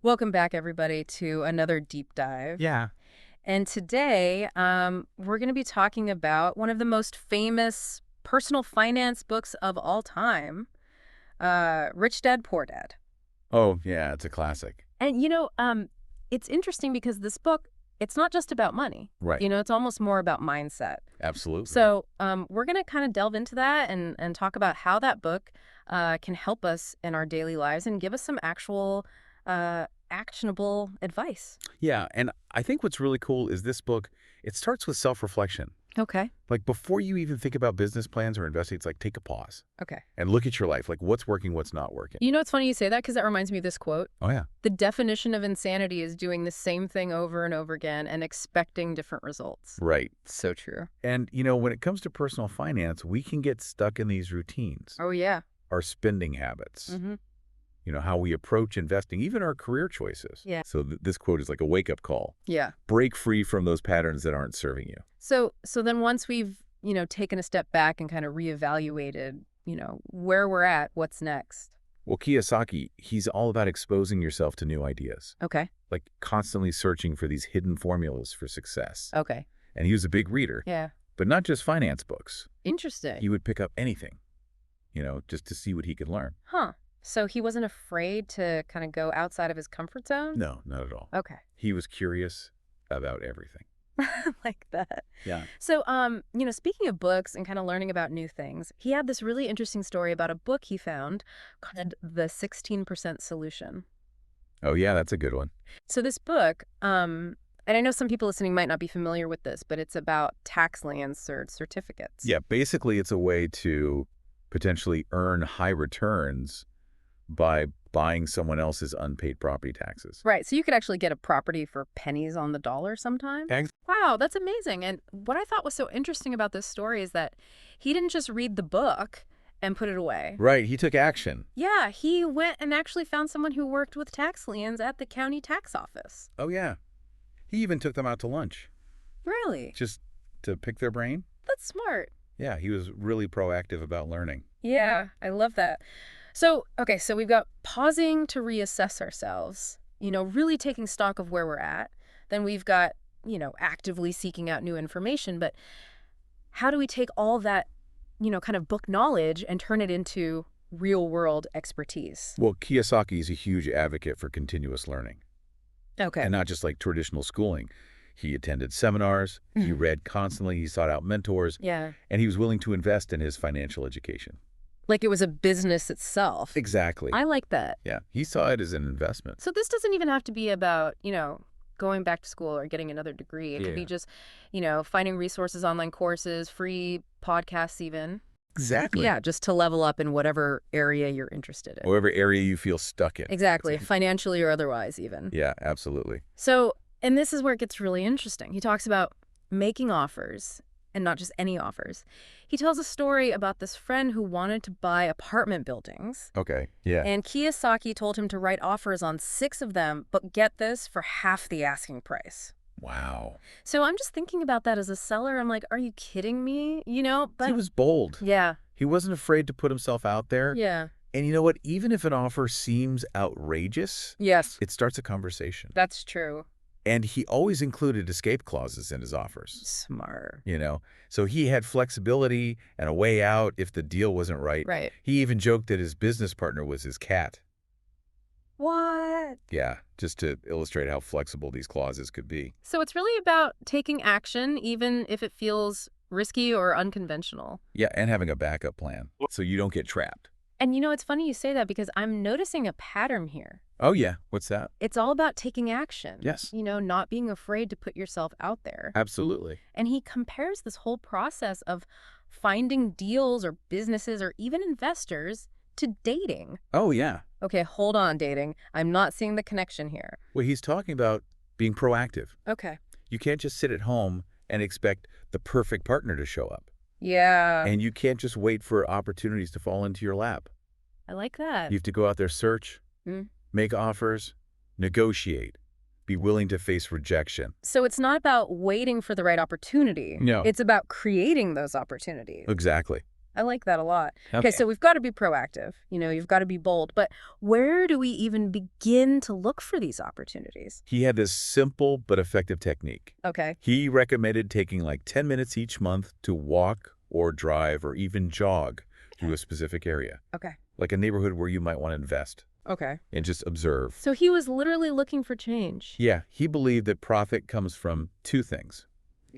Welcome back, everybody, to another deep dive. Yeah. And today, we're going to be talking about one of the most famous personal finance books of all time, Rich Dad, Poor Dad. Oh, yeah, it's a classic. And, it's interesting because this book, it's not just about money. Right. It's almost more about mindset. Absolutely. So we're going to kind of delve into that and talk about how that book can help us in our daily lives and give us some actual actionable advice. Yeah, and I think what's really cool is this book, it starts with self-reflection. Okay. Like before you even think about business plans or investing, it's like take a pause Okay. and look at your life. Like what's working, what's not working. It's funny you say that because that reminds me of this quote. Oh, yeah. The definition of insanity is doing the same thing over and over again and expecting different results. Right. So true. And, when it comes to personal finance, we can get stuck in these routines, Oh, yeah. our spending habits, Mm-hmm. how we approach investing, even our career choices. Yeah. So this quote is like a wake-up call. Yeah. Break free from those patterns that aren't serving you. So then once we've, taken a step back and kind of reevaluated, where we're at, what's next? Well, Kiyosaki, he's all about exposing yourself to new ideas, Okay. like constantly searching for these hidden formulas for success. Okay. And he was a big reader, Yeah. but not just finance books. Interesting. He would pick up anything, just to see what he could learn. Huh. So he wasn't afraid to kind of go outside of his comfort zone? No, not at all. Okay. He was curious about everything. Like that. Yeah. So, speaking of books and kind of learning about new things, he had this really interesting story about a book he found called The 16% Solution. Oh, yeah, that's a good one. So this book, and I know some people listening might not be familiar with this, but it's about tax liens or certificates. Yeah, basically it's a way to potentially earn high returns by buying someone else's unpaid property taxes. Right. So you could actually get a property for pennies on the dollar sometimes. Ex- Wow, that's amazing. And what I thought was so interesting about this story is that he didn't just read the book and put it away. Right, he took action. Yeah, he went and actually found someone who worked with tax liens at the county tax office. Oh, yeah. He even took them out to lunch Really? just to pick their brain. That's smart. Yeah, he was really proactive about learning. Yeah, I love that. So we've got pausing to reassess ourselves, really taking stock of where we're at. Then we've got, actively seeking out new information. But how do we take all that, kind of book knowledge and turn it into real world expertise? Well, Kiyosaki is a huge advocate for continuous learning, Okay. and not just like traditional schooling. He attended seminars, he read constantly, he sought out mentors, Yeah. and he was willing to invest in his financial education. Like it was a business itself. Exactly. I like that. Yeah, he saw it as an investment. So this doesn't even have to be about, going back to school or getting another degree. It could be Yeah. just, finding resources, online courses, free podcasts even. Exactly. Yeah, just to level up in whatever area you're interested in. Whatever area you feel stuck in. Exactly, financially or otherwise even. Yeah, absolutely. So, and this is where it gets really interesting. He talks about making offers and not just any offers. He tells a story about this friend who wanted to buy apartment buildings. Okay, yeah. And Kiyosaki told him to write offers on 6 of them, but get this, for half the asking price. Wow. So I'm just thinking about that as a seller. I'm like, are you kidding me? But He was bold. yeah, He wasn't afraid to put himself out there. yeah, And you know what? Even if an offer seems outrageous, yes, it starts a conversation. that's true. And he always included escape clauses in his offers, Smart. So he had flexibility and a way out if the deal wasn't right. Right. He even joked that his business partner was his cat. What? Yeah, just to illustrate how flexible these clauses could be. So it's really about taking action, even if it feels risky or unconventional. Yeah, and having a backup plan so you don't get trapped. And it's funny you say that because I'm noticing a pattern here. Oh, yeah. What's that? It's all about taking action. Yes. Not being afraid to put yourself out there. Absolutely. And he compares this whole process of finding deals or businesses or even investors to dating. Oh, yeah. Okay, hold on, dating. I'm not seeing the connection here. Well, he's talking about being proactive. Okay. You can't just sit at home and expect the perfect partner to show up. Yeah. And you can't just wait for opportunities to fall into your lap. I like that. You have to go out there, search, make offers, negotiate, be willing to face rejection. So it's not about waiting for the right opportunity. No. It's about creating those opportunities. Exactly. I like that a lot. Okay, Okay. so we've got to be proactive. You've got to be bold. But where do we even begin to look for these opportunities? He had this simple but effective technique. Okay. He recommended taking like 10 minutes each month to walk or drive or even jog through a specific area, Okay. like a neighborhood where you might want to invest, Okay. and just observe. So he was literally looking for change. Yeah, he believed that profit comes from two things: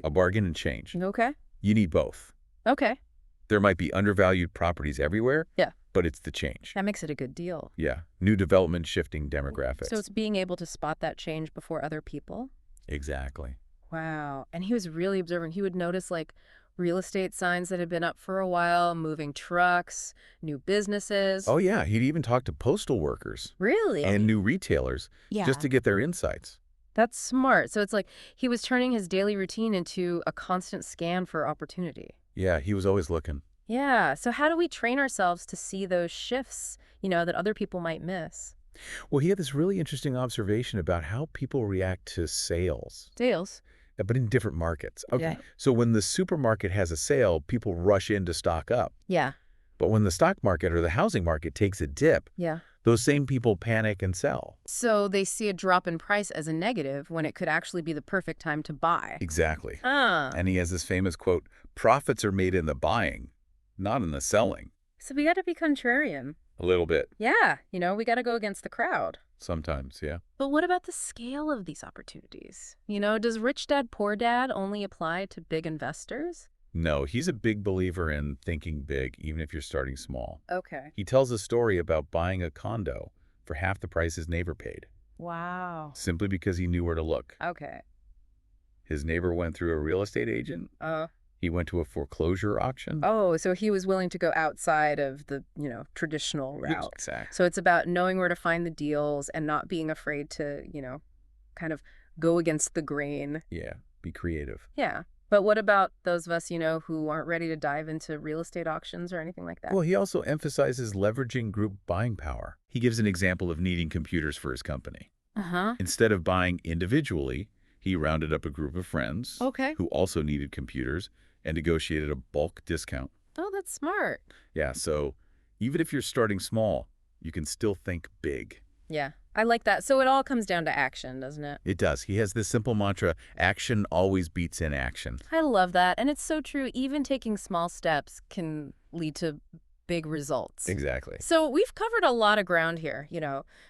a bargain and change. Okay. You need both. Okay. There might be undervalued properties everywhere, Yeah. but it's the change. That makes it a good deal. Yeah, new development shifting demographics. So it's being able to spot that change before other people. Exactly. Wow. And he was really observant. He would notice like real estate signs that had been up for a while, moving trucks, new businesses. Oh yeah, he'd even talk to postal workers Really? and new retailers Yeah. just to get their insights. That's smart. So it's like he was turning his daily routine into a constant scan for opportunity. Yeah, he was always looking. Yeah. So how do we train ourselves to see those shifts, that other people might miss? Well, he had this really interesting observation about how people react to sales, Sales. but in different markets. Okay. Yeah. So when the supermarket has a sale, people rush in to stock up. Yeah. But when the stock market or the housing market takes a dip, Yeah. those same people panic and sell. So they see a drop in price as a negative when it could actually be the perfect time to buy. Exactly. Ah. And he has this famous quote, "Profits are made in the buying, not in the selling." So we got to be contrarian. A little bit, Yeah. We got to go against the crowd. sometimes, yeah. But what about the scale of these opportunities? Does Rich Dad Poor Dad only apply to big investors? No, he's a big believer in thinking big, even if you're starting small. Okay. He tells a story about buying a condo for half the price his neighbor paid, Wow. simply because he knew where to look. Okay. His neighbor went through a real estate agent. He went to a foreclosure auction. Oh, so he was willing to go outside of the, traditional route. Exactly. So it's about knowing where to find the deals and not being afraid to, kind of go against the grain. Yeah, be creative. Yeah. But what about those of us, who aren't ready to dive into real estate auctions or anything like that? Well, he also emphasizes leveraging group buying power. He gives an example of needing computers for his company. Uh-huh. Instead of buying individually, he rounded up a group of friends Okay. who also needed computers and negotiated a bulk discount. Oh, that's smart. Yeah, so even if you're starting small, you can still think big. Yeah. I like that. So it all comes down to action, doesn't it? It does. He has this simple mantra, action always beats inaction. I love that. And it's so true. Even taking small steps can lead to big results. Exactly. So we've covered a lot of ground here,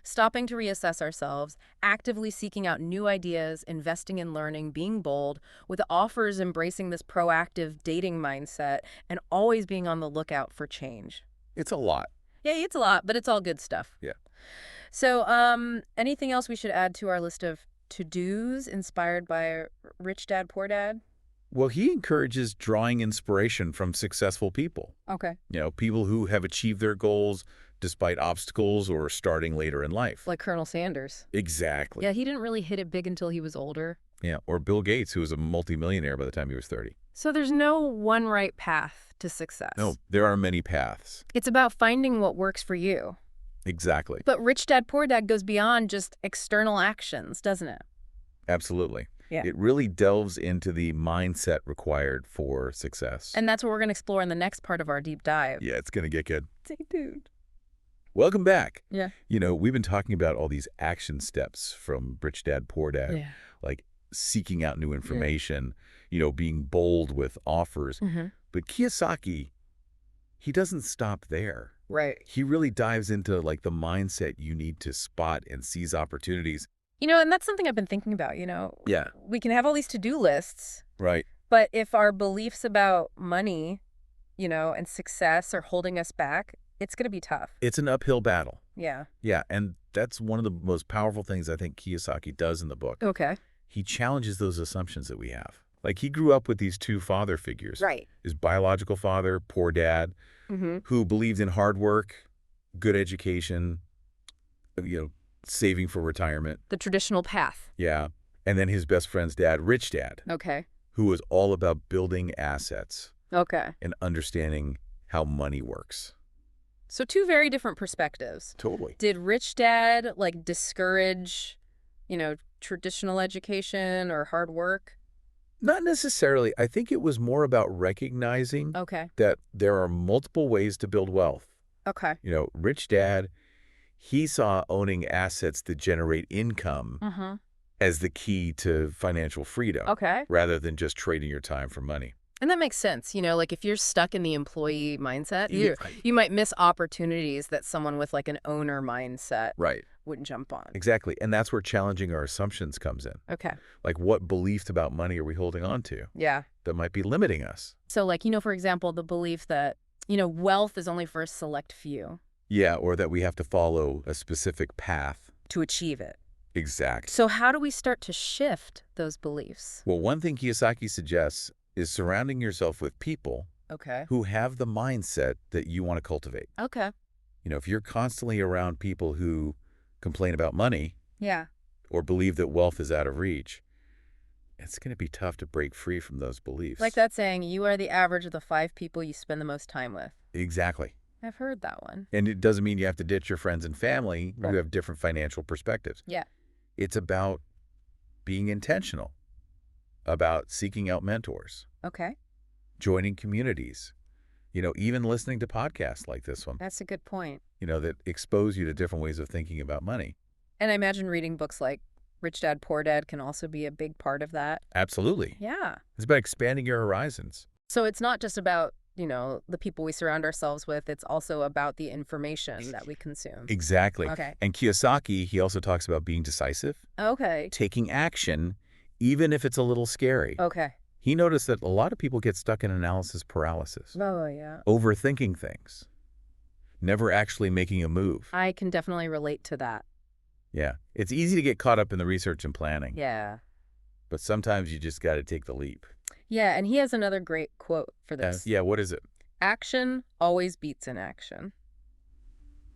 stopping to reassess ourselves, actively seeking out new ideas, investing in learning, being bold, with offers embracing this proactive dating mindset, and always being on the lookout for change. It's a lot. Yeah, it's a lot, but it's all good stuff. Yeah. So anything else we should add to our list of to-dos inspired by Rich Dad, Poor Dad? Well, he encourages drawing inspiration from successful people. Okay. People who have achieved their goals despite obstacles or starting later in life. Like Colonel Sanders. Exactly. Yeah, he didn't really hit it big until he was older. Yeah, or Bill Gates, who was a multimillionaire by the time he was 30. So there's no one right path to success. No, there are many paths. It's about finding what works for you. Exactly. But Rich Dad, Poor Dad goes beyond just external actions, doesn't it? Absolutely. Yeah. It really delves into the mindset required for success. And that's what we're going to explore in the next part of our deep dive. Yeah, it's going to get good. Stay tuned. Welcome back. Yeah. We've been talking about all these action steps from Rich Dad, Poor Dad, Yeah. like seeking out new information, being bold with offers. Mm-hmm. But Kiyosaki, he doesn't stop there. Right. He really dives into like the mindset you need to spot and seize opportunities. And that's something I've been thinking about, Yeah. We can have all these to-do lists, Right. but if our beliefs about money, and success are holding us back, it's going to be tough. It's an uphill battle. Yeah. Yeah, and that's one of the most powerful things I think Kiyosaki does in the book. Okay. He challenges those assumptions that we have. Like he grew up with these two father figures. Right. His biological father, poor dad, Mm-hmm. who believed in hard work, good education, saving for retirement. The traditional path. Yeah. And then his best friend's dad, rich dad, Okay. who was all about building assets Okay. and understanding how money works. So two very different perspectives. Totally. Did Rich Dad discourage, traditional education or hard work? Not necessarily. I think it was more about recognizing Okay. that there are multiple ways to build wealth. Okay. Rich Dad, he saw owning assets that generate income Mm-hmm. as the key to financial freedom, Okay. rather than just trading your time for money. And that makes sense. Like if you're stuck in the employee mindset, Yeah, you might miss opportunities that someone with like an owner mindset right. wouldn't jump on. Exactly. And that's where challenging our assumptions comes in. Okay. Like, what beliefs about money are we holding on to Yeah. that might be limiting us? So like, for example, the belief that, wealth is only for a select few Yeah, or that we have to follow a specific path. to achieve it. Exact. So how do we start to shift those beliefs? Well, one thing Kiyosaki suggests is surrounding yourself with people Okay. who have the mindset that you want to cultivate. Okay. If you're constantly around people who complain about money Yeah. or believe that wealth is out of reach, it's going to be tough to break free from those beliefs. Like that saying, you are the average of the 5 people you spend the most time with. Exactly. I've heard that one. And it doesn't mean you have to ditch your friends and family who Right. have different financial perspectives. Yeah. It's about being intentional, about seeking out mentors, Okay. joining communities, even listening to podcasts like this one, That's a good point. that expose you to different ways of thinking about money. And I imagine reading books like Rich Dad, Poor Dad can also be a big part of that. Absolutely. Yeah. It's about expanding your horizons. So it's not just about, the people we surround ourselves with. It's also about the information that we consume. Exactly. Okay. And Kiyosaki, he also talks about being decisive, Okay. taking action, even if it's a little scary. Okay. He noticed that a lot of people get stuck in analysis paralysis, Oh, yeah. overthinking things, never actually making a move. I can definitely relate to that. Yeah. It's easy to get caught up in the research and planning, Yeah. but sometimes you just got to take the leap. Yeah, and he has another great quote for this. Yeah, what is it? Action always beats inaction.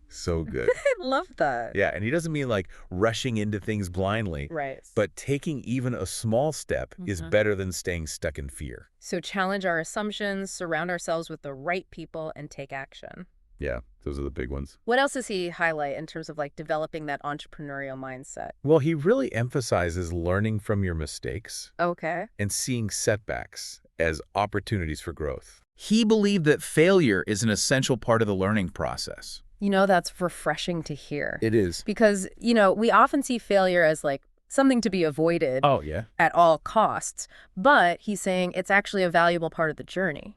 So good. I love that. Yeah, and he doesn't mean like rushing into things blindly, Right. but taking even a small step is Mhm. better than staying stuck in fear. So challenge our assumptions, surround ourselves with the right people, and take action. Yeah, those are the big ones. What else does he highlight in terms of like developing that entrepreneurial mindset? Well, he really emphasizes learning from your mistakes Okay. and seeing setbacks as opportunities for growth. He believed that failure is an essential part of the learning process. That's refreshing to hear. It is. Because, we often see failure as like something to be avoided Oh, yeah. at all costs. But he's saying it's actually a valuable part of the journey.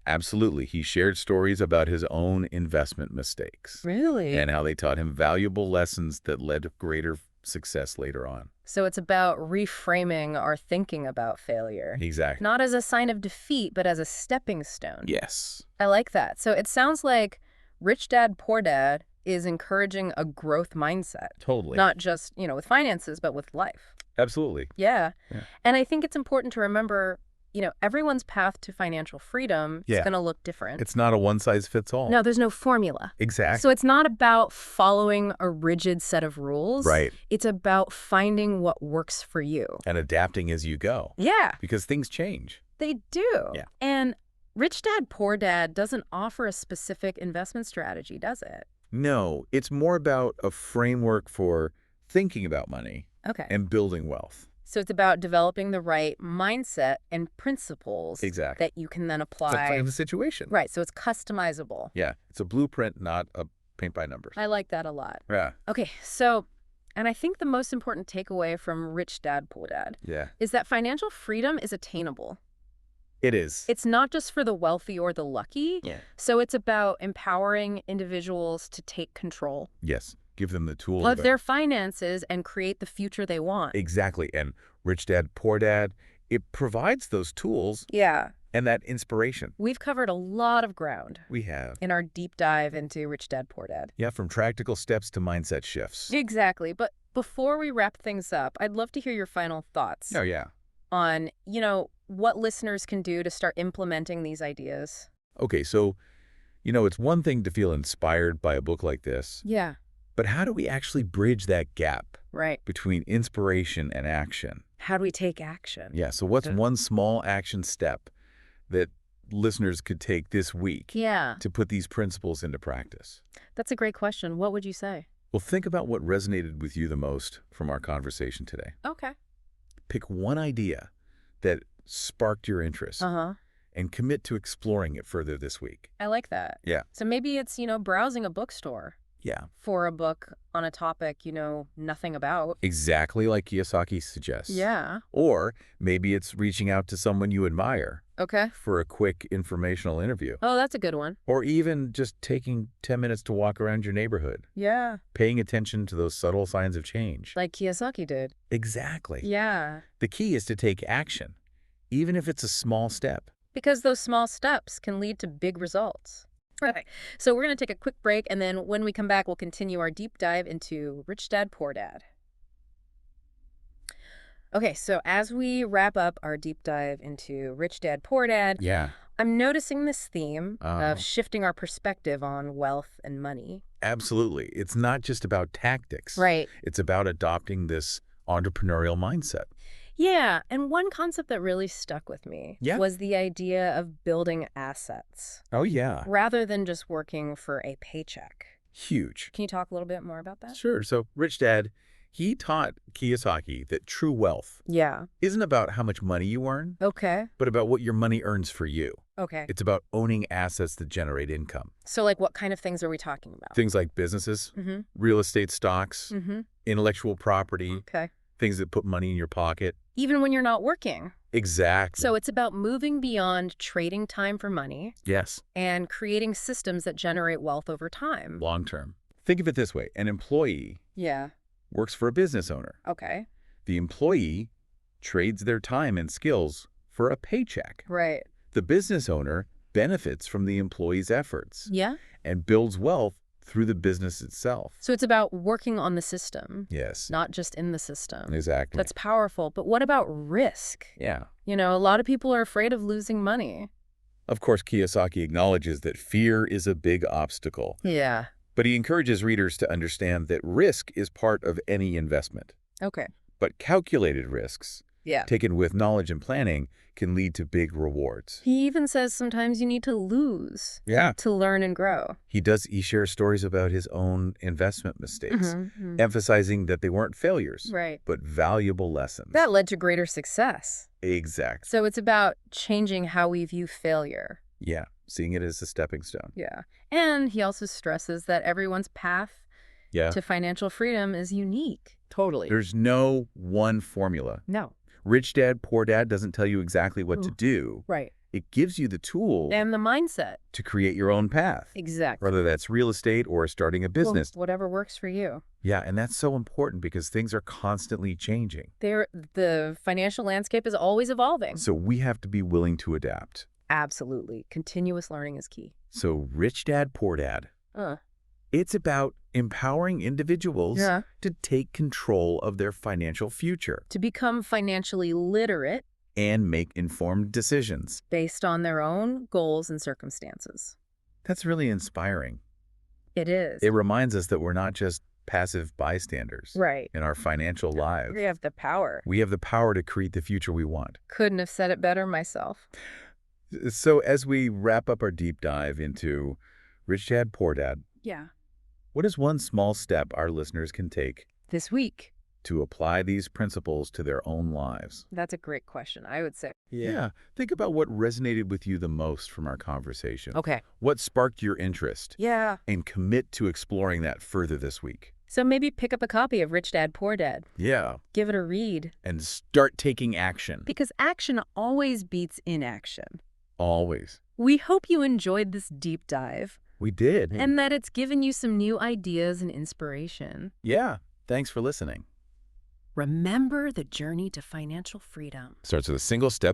Absolutely. He shared stories about his own investment mistakes Really? and how they taught him valuable lessons that led to greater success later on. So it's about reframing our thinking about failure. Exactly. Not as a sign of defeat, but as a stepping stone. Yes. I like that. So it sounds like Rich Dad, Poor Dad is encouraging a growth mindset. Totally. Not just, with finances, but with life. Absolutely. Yeah. Yeah. And I think it's important to remember, everyone's path to financial freedom is Yeah. going to look different. It's not a one-size-fits-all. No, there's no formula. Exactly. So it's not about following a rigid set of rules. Right. It's about finding what works for you. And adapting as you go. Yeah, Because things change. they do. Yeah. And Rich Dad, Poor Dad doesn't offer a specific investment strategy, does it? No, it's more about a framework for thinking about money Okay. and building wealth. So it's about developing the right mindset and principles Exactly. that you can then It's like apply. the situation. Right, so it's customizable. Yeah. It's a blueprint, not a paint by numbers. I like that a lot. Yeah. Okay, so, and I think the most important takeaway from Rich Dad, Poor Dad Yeah. is that financial freedom is attainable. It is. It's not just for the wealthy or the lucky. Yeah. So it's about empowering individuals to take control Yes. Give them the tools. of their finances and create the future they want. Exactly. And Rich Dad, Poor Dad, it provides those tools Yeah. and that inspiration. We've covered a lot of ground We have. in our deep dive into Rich Dad, Poor Dad. Yeah, from practical steps to mindset shifts. Exactly. But before we wrap things up, I'd love to hear your final thoughts Oh, yeah. on, what listeners can do to start implementing these ideas. Okay, so, it's one thing to feel inspired by a book like this, Yeah. but how do we actually bridge that gap Right. between inspiration and action? How do we take action? Yeah, so what's Yeah. one small action step that listeners could take this week Yeah. to put these principles into practice? That's a great question. What would you say? Well, think about what resonated with you the most from our conversation today. Okay. Pick one idea that sparked your interest, Uh-huh. and commit to exploring it further this week. I like that. Yeah. So maybe it's, browsing a bookstore Yeah. for a book on a topic you know nothing about. Exactly like Kiyosaki suggests. Yeah. Or maybe it's reaching out to someone you admire Okay. for a quick informational interview. Oh, that's a good one. Or even just taking 10 minutes to walk around your neighborhood, Yeah. paying attention to those subtle signs of change. Like Kiyosaki did. Exactly. Yeah. The key is to take action, even if it's a small step. Because those small steps can lead to big results. Okay, so we're going to take a quick break, and then when we come back, we'll continue our deep dive into Rich Dad, Poor Dad. Okay, so as we wrap up our deep dive into Rich Dad, Poor Dad, Yeah. I'm noticing this theme Uh-huh. of shifting our perspective on wealth and money. Absolutely. It's not just about tactics. Right. It's about adopting this entrepreneurial mindset. Yeah, and one concept that really stuck with me Yeah. was the idea of building assets Oh, yeah. rather than just working for a paycheck. Huge. Can you talk a little bit more about that? Sure. So Rich Dad, he taught Kiyosaki that true wealth Yeah. isn't about how much money you earn, Okay. but about what your money earns for you. Okay. It's about owning assets that generate income. So, like, what kind of things are we talking about? Things like businesses, Mm-hmm. real estate stocks, Mm-hmm. intellectual property, Okay. things that put money in your pocket. Even when you're not working. Exactly. So it's about moving beyond trading time for money yes, and creating systems that generate wealth over time. long term. Think of it this way. An employee Yeah. works for a business owner. Okay. The employee trades their time and skills for a paycheck. Right. The business owner benefits from the employee's efforts Yeah. and builds wealth through the business itself. So it's about working on the system, Yes, not just in the system. exactly. That's powerful. But what about risk? yeah. A lot of people are afraid of losing money. Of course, Kiyosaki acknowledges that fear is a big obstacle, Yeah. but he encourages readers to understand that risk is part of any investment. Okay. But calculated risks, Yeah. taken with knowledge and planning, can lead to big rewards. He even says sometimes you need to lose Yeah. to learn and grow. He shares stories about his own investment mistakes, Mhm. emphasizing that they weren't failures, Right. but valuable lessons. That led to greater success. Exactly. So it's about changing how we view failure. Yeah, seeing it as a stepping stone. Yeah. And he also stresses that everyone's path Yeah. to financial freedom is unique. Totally. There's no one formula. No. Rich Dad, Poor Dad doesn't tell you exactly what to do. Right. It gives you the tool And the mindset. to create your own path, Exactly. whether that's real estate or starting a Well, business. whatever works for you. Yeah, and that's so important because things are constantly changing. The financial landscape is always evolving. So we have to be willing to adapt. Absolutely. Continuous learning is key. So Rich Dad, Poor Dad, Uh, it's about empowering individuals yeah. to take control of their financial future To become financially literate and make informed decisions. based on their own goals and circumstances. That's really inspiring. It is. It reminds us that we're not just passive bystanders Right. in our financial lives. We have the power. We have the power to create the future we want. Couldn't have said it better myself. So as we wrap up our deep dive into Rich Dad, Poor Dad, Yeah. what is one small step our listeners can take This week. to apply these principles to their own lives? That's a great question, I would say. Yeah. Think about what resonated with you the most from our conversation. Okay. What sparked your interest? Yeah. And commit to exploring that further this week. So maybe pick up a copy of Rich Dad, Poor Dad. Yeah. Give it a read. And start taking action. Because action always beats inaction. Always. We hope you enjoyed this deep dive We did. and that it's given you some new ideas and inspiration. Yeah. Thanks for listening. Remember, the journey to financial freedom Starts with a single step